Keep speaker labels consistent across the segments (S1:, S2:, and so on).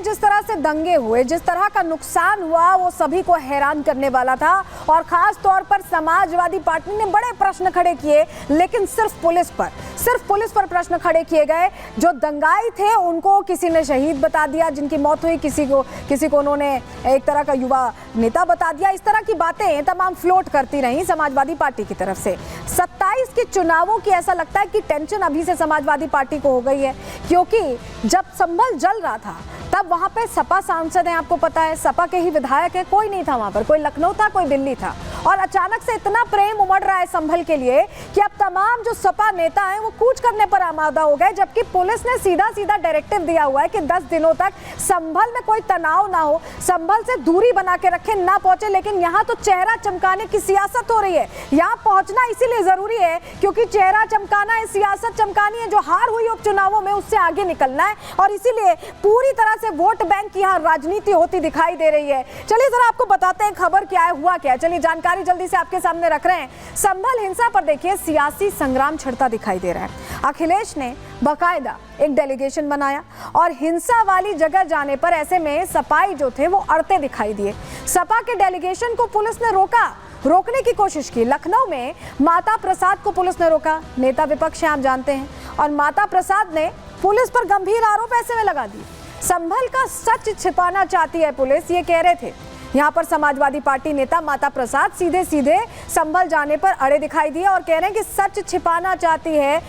S1: में जिस तरह से दंगे हुए, जिस तरह का नुकसान हुआ, वो सभी को हैरान करने वाला था। और खास तौर पर समाजवादी पार्टी ने बड़े प्रश्न खड़े किए, लेकिन सिर्फ पुलिस पर प्रश्न खड़े किए गए। जो दंगाई थे उनको किसी ने शहीद बता दिया, जिनकी मौत हुई किसी को उन्होंने एक तरह का युवा नेता बता दिया। इस तरह की बातें तमाम फ्लोट करती रही समाजवादी पार्टी की तरफ से। 27 के चुनावों की ऐसा लगता है कि टेंशन अभी से समाजवादी पार्टी को हो गई है, क्योंकि जब संभल जल रहा था तब वहां पे सपा सांसद हैं, आपको पता है, सपा के ही विधायक हैं, कोई नहीं था वहां पर, कोई लखनऊ था, कोई दिल्ली था। और अचानक से इतना प्रेम उमड़ रहा है संभल के लिए कि अब तमाम जो सपा नेता हैं वो कूच करने पर आमादा हो गए, जबकि पुलिस ने सीधा डायरेक्टिव दिया हुआ है कि 10 दिनों तक संभल में कोई तनाव ना हो, संभल से दूरी बना के रखे, ना पहुंचे। लेकिन यहाँ तो चेहरा चमकाने की सियासत हो रही है। यहाँ पहुंचना इसीलिए जरूरी है क्योंकि चेहरा चमकाना है, सियासत चमकानी है। जो हार हुई उपचुनावों में उससे आगे निकलना है, और इसीलिए पूरी तरह से वोट बैंक की यहाँ राजनीति होती दिखाई दे रही है। चलिए जरा आपको बताते हैं खबर क्या है, हुआ क्या है। चलिए जानकारी जल्दी से आपके सामने रख रहे हैं। संभल हिंसा पर देखिए सियासी संग्राम छिड़ता दिखाई दे रहा है। अखिलेश ने बाकायदा एक डेलीगेशन बनाया और हिंसा वाली जगह जाने पर ऐसे में सपाई जो थे वो अड़ते दिखाई दिए। सपा के डेलीगेशन को पुलिस ने रोकने की कोशिश की। लखनऊ में माता प्रसाद को पुलिस ने रोका, नेता विपक्ष हैं आप जानते हैं, और माता प्रसाद ने पुलिस पर गंभीर आरोप ऐसे में लगा दिए। संभल का सच छिपाना चाहती है पुलिस, ये कह रहे थे यहाँ पर समाजवादी पार्टी नेता माता प्रसाद। सीधे संभल जाने पर अड़े दिखाई दिए और कह रहे हैं कि सच छिपाना चाहती है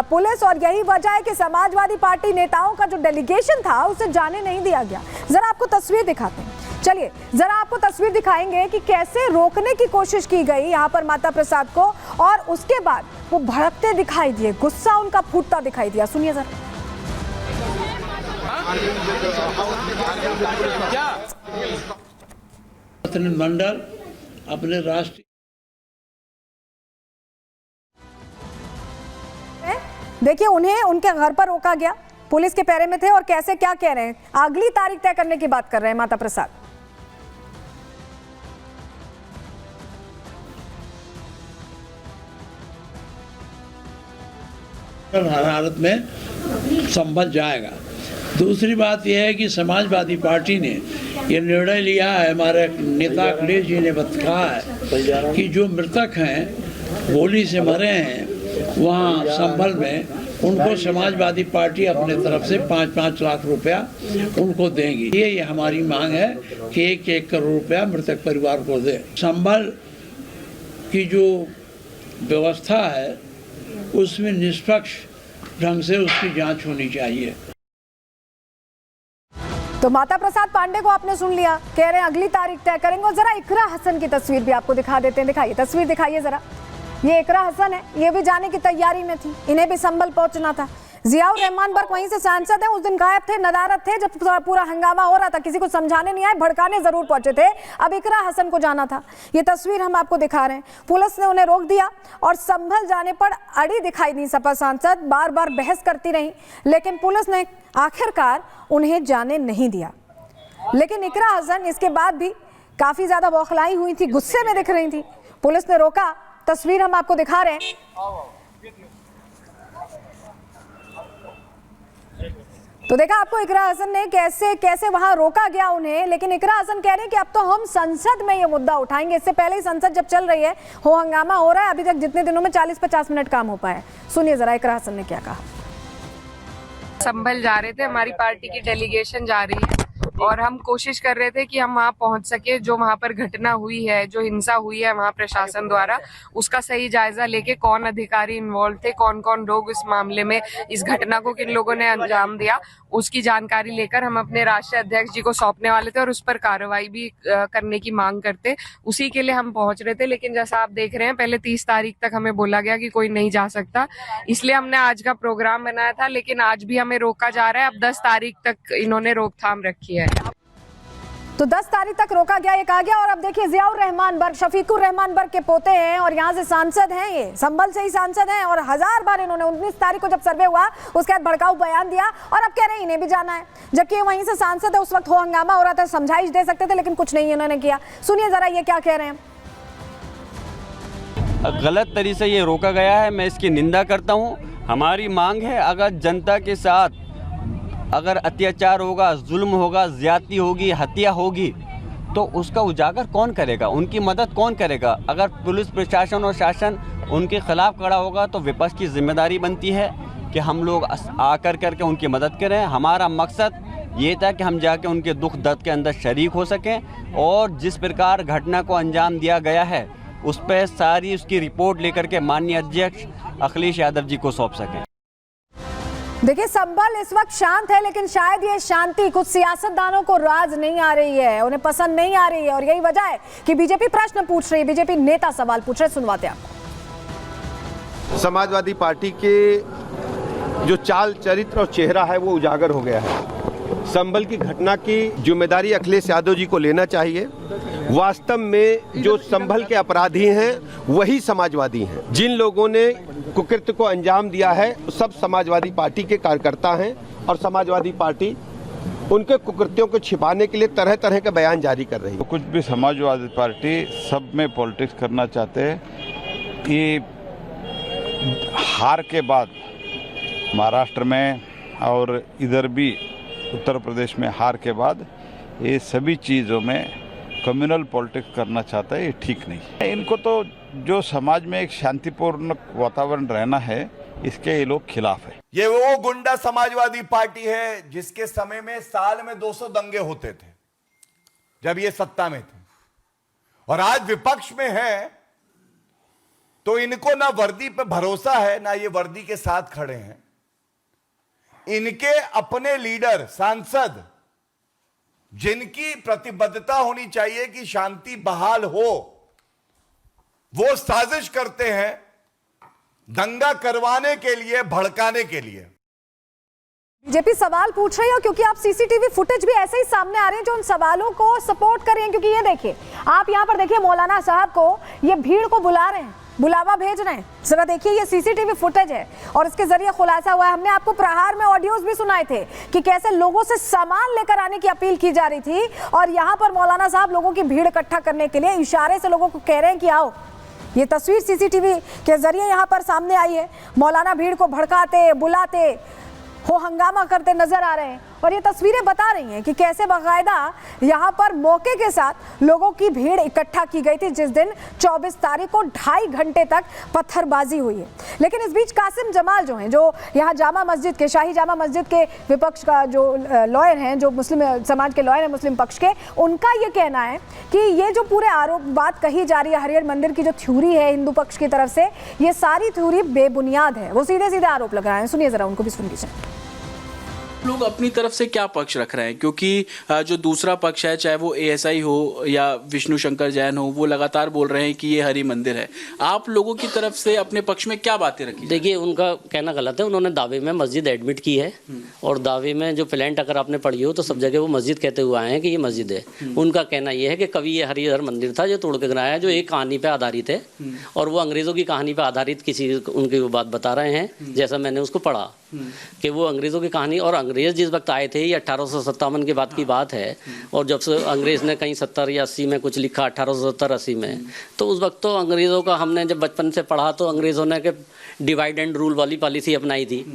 S1: पुलिस, और यही वजह है कि समाजवादी पार्टी नेताओं का जो डेलीगेशन था उसे जाने नहीं दिया गया। जरा आपको तस्वीर दिखाते हैं। चलिए जरा आपको तस्वीर दिखाएंगे कि कैसे रोकने की कोशिश की गई यहाँ पर माता प्रसाद को, और उसके बाद वो भड़कते दिखाई दिए, गुस्सा उनका फूटता दिखाई दिया। सुनिए जरा।
S2: मंडल अपने राष्ट्रीय
S1: देखिए उन्हें उनके घर पर रोका गया, पुलिस के पैरे में थे, और कैसे क्या कह रहे हैं, अगली तारीख तय करने की बात कर रहे हैं माता प्रसाद।
S2: हर हालत में संभल जाएगा। दूसरी बात यह है कि समाजवादी पार्टी ने ये निर्णय लिया है, हमारे नेता अखिलेश जी ने कहा है कि जो मृतक हैं, गोली से मरे हैं वहाँ संभल में, उनको समाजवादी पार्टी अपने तरफ से 5-5 लाख रुपया उनको देंगी। ये हमारी मांग है कि 1-1 करोड़ रुपया मृतक परिवार को दे। संभल की जो व्यवस्था है उसमें निष्पक्ष ढंग से उसकी जांच होनी चाहिए।
S1: तो माता प्रसाद पांडे को आपने सुन लिया, कह रहे हैं अगली तारीख तय करेंगे। और जरा इकरा हसन की तस्वीर भी आपको दिखा देते हैं। दिखाइए तस्वीर, दिखाइए जरा। ये इकरा हसन है, ये भी जाने की तैयारी में थी, इन्हें भी संभल पहुंचना था। जियाउर रहमान बर्क वहीं से सांसद हैं, उस दिन गायब थे, नदारत थे जब पूरा हंगामा हो रहा था, किसी को समझाने नहीं आए, भड़काने जरूर पहुंचे थे। अब इकरा हसन को जाना था। ये तस्वीर हम आपको दिखा रहे हैं। पुलिस ने उन्हें रोक दिया और संभल जाने पर अड़ी दिखाई दी सपा सांसद, बार बार बहस करती रही, लेकिन पुलिस ने आखिरकार उन्हें जाने नहीं दिया। लेकिन इकरा हसन इसके बाद भी काफी ज्यादा बौखलाई हुई थी, गुस्से में दिख रही थी। पुलिस ने रोका, तस्वीर हम आपको दिखा रहे हैं। तो देखा आपको इकरा हसन ने कैसे वहां रोका गया उन्हें। लेकिन इकरा हसन कह रहे हैं कि अब तो हम संसद में ये मुद्दा उठाएंगे। इससे पहले ही संसद जब चल रही है, हो हंगामा हो रहा है, अभी तक जितने दिनों में 40-50 मिनट काम हो पाया। सुनिए जरा इकरा हसन ने क्या कहा।
S3: संभल जा रहे थे, हमारी पार्टी की डेलीगेशन जा रही है और हम कोशिश कर रहे थे कि हम वहाँ पहुँच सके। जो वहाँ पर घटना हुई है, जो हिंसा हुई है वहाँ प्रशासन द्वारा, उसका सही जायजा लेके कौन अधिकारी इन्वॉल्व थे, कौन कौन लोग इस मामले में, इस घटना को किन लोगों ने अंजाम दिया, उसकी जानकारी लेकर हम अपने राष्ट्रीय अध्यक्ष जी को सौंपने वाले थे और उस पर कार्रवाई भी करने की मांग करते, उसी के लिए हम पहुंच रहे थे। लेकिन जैसा आप देख रहे हैं, पहले 30 तारीख तक हमें बोला गया कि कोई नहीं जा सकता, इसलिए हमने आज का प्रोग्राम बनाया था। लेकिन आज भी हमें रोका जा रहा है। अब 10 तारीख तक इन्होंने रोकथाम रखी है।
S1: तो 10 तारीख तक रोका गया, ये कहा गया। और अब देखिए जियाउर रहमान बर्क, शफीकुर रहमान बर्क के पोते हैं और यहाँ से सांसद हैं, ये संभल से ही सांसद हैं, और 1000 बार इन्होंने 19 तारीख को जब सर्वे हुआ उसके बाद भड़काऊ बयान दिया, और अब कह रहे हैं इन्हें भी जाना है, जबकि वहीं से सांसद है। उस वक्त हो हंगामा हो रहा था, समझाइश दे सकते थे, लेकिन कुछ नहीं इन्होंने किया। सुनिए जरा ये क्या कह रहे हैं।
S4: गलत तरीके से ये रोका गया है, मैं इसकी निंदा करता हूँ। हमारी मांग है, अगर जनता के साथ अगर अत्याचार होगा, जुल्म होगा, ज़्यादती होगी, हत्या होगी, तो उसका उजागर कौन करेगा, उनकी मदद कौन करेगा? अगर पुलिस प्रशासन और शासन उनके खिलाफ खड़ा होगा तो विपक्ष की जिम्मेदारी बनती है कि हम लोग आकर करके उनकी मदद करें। हमारा मकसद ये था कि हम जाके उनके दुख दर्द के अंदर शरीक हो सकें और जिस प्रकार घटना को अंजाम दिया गया है उस पर सारी उसकी रिपोर्ट लेकर के माननीय अध्यक्ष अखिलेश यादव जी को सौंप सकें।
S1: देखिए, संभल इस वक्त शांत है, लेकिन शायद ये शांति कुछ सियासतदानों को राज नहीं आ रही है, उन्हें पसंद नहीं आ रही है और यही वजह है कि बीजेपी प्रश्न पूछ रही है, बीजेपी नेता सवाल पूछ रहे। सुनवाते हैं आपको।
S5: समाजवादी पार्टी के जो चाल चरित्र और चेहरा है वो उजागर हो गया है। संभल की घटना की जिम्मेदारी अखिलेश यादव जी को लेना चाहिए। वास्तव में जो संभल के अपराधी हैं वही समाजवादी हैं। जिन लोगों ने कुकृत्य को अंजाम दिया है सब समाजवादी पार्टी के कार्यकर्ता हैं और समाजवादी पार्टी उनके कुकृत्यों को छिपाने के लिए तरह तरह के बयान जारी कर रही है।
S6: कुछ भी समाजवादी पार्टी सब में पॉलिटिक्स करना चाहते हैं कि हार के बाद महाराष्ट्र में और इधर भी उत्तर प्रदेश में हार के बाद ये सभी चीज़ों में कम्युनल पॉलिटिक्स करना चाहता है, ये ठीक नहीं है। इनको तो जो समाज में एक शांतिपूर्ण वातावरण रहना है इसके ये लोग खिलाफ है।
S7: ये वो गुंडा समाजवादी पार्टी है जिसके समय में साल में 200 दंगे होते थे जब ये सत्ता में थे, और आज विपक्ष में है तो इनको ना वर्दी पे भरोसा है ना ये वर्दी के साथ खड़े हैं। इनके अपने लीडर सांसद जिनकी प्रतिबद्धता होनी चाहिए कि शांति बहाल हो, वो साजिश करते हैं दंगा करवाने के लिए, भड़काने के लिए।
S1: बीजेपी सवाल पूछ रही है क्योंकि आप सीसीटीवी फुटेज भी ऐसे ही सामने आ रहे हैं जो उन सवालों को सपोर्ट कर रहे हैं। क्योंकि ये देखिए, आप यहां पर देखिए मौलाना साहब को ये भीड़ को बुला रहे हैं, बुलावा भेज रहे हैं। जरा देखिए, ये सीसीटीवी फुटेज है और इसके जरिए खुलासा हुआ है। हमने आपको प्रहार में ऑडियोज भी सुनाए थे कि कैसे लोगों से सामान लेकर आने की अपील की जा रही थी और यहाँ पर मौलाना साहब लोगों की भीड़ इकट्ठा करने के लिए इशारे से लोगों को कह रहे हैं कि आओ। ये तस्वीर सीसीटीवी के जरिए यहाँ पर सामने आई है। मौलाना भीड़ को भड़काते, बुलाते हो हंगामा करते नजर आ रहे हैं और ये तस्वीरें बता रही हैं कि कैसे बाकायदा यहाँ पर मौके के साथ लोगों की भीड़ इकट्ठा की गई थी जिस दिन 24 तारीख को 2.5 घंटे तक पत्थरबाजी हुई है। लेकिन इस बीच कासिम जमाल जो हैं, जो यहाँ जामा मस्जिद के, शाही जामा मस्जिद के विपक्ष का जो लॉयर हैं, जो मुस्लिम समाज के लॉयर हैं मुस्लिम पक्ष के, उनका ये कहना है कि ये जो पूरे आरोप बात कही जा रही है हरिहर मंदिर की जो थ्योरी है हिंदू पक्ष की तरफ से, ये सारी थ्योरी बेबुनियाद है। वो सीधे सीधे आरोप लगा रहे हैं। सुनिए जरा, उनको भी सुन लीजिए।
S8: लोग अपनी तरफ से क्या पक्ष रख रहे हैं, क्योंकि जो दूसरा पक्ष है, चाहे वो एएसआई हो या विष्णु शंकर जैन हो, वो लगातार बोल रहे हैं कि ये हरि मंदिर है। आप लोगों की तरफ से अपने पक्ष में क्या बातें रखी?
S9: देखिए, उनका कहना गलत है। उन्होंने दावे में मस्जिद एडमिट की है और दावे में जो प्लेंट अगर आपने पढ़ी हो तो सब जगह वो मस्जिद कहते हुए आए हैं कि ये मस्जिद है। उनका कहना यह है कि कभी ये हरिहर मंदिर था जो तोड़ के गिराया, जो एक कहानी पे आधारित है और वो अंग्रेजों की कहानी पे आधारित किसी उनकी वो बात बता रहे हैं, जैसा मैंने उसको पढ़ा कि वो अंग्रेजों की कहानी, और अंग्रेज जिस वक्त आए थे ये 1857 के बाद की बात है, और जब से अंग्रेज ने कहीं 70 या 80 में कुछ लिखा, 1870-80 में, तो उस वक्त तो अंग्रेज़ों का हमने जब बचपन से पढ़ा तो अंग्रेज़ों ने कि डिवाइड एंड रूल वाली पॉलिसी अपनाई थी।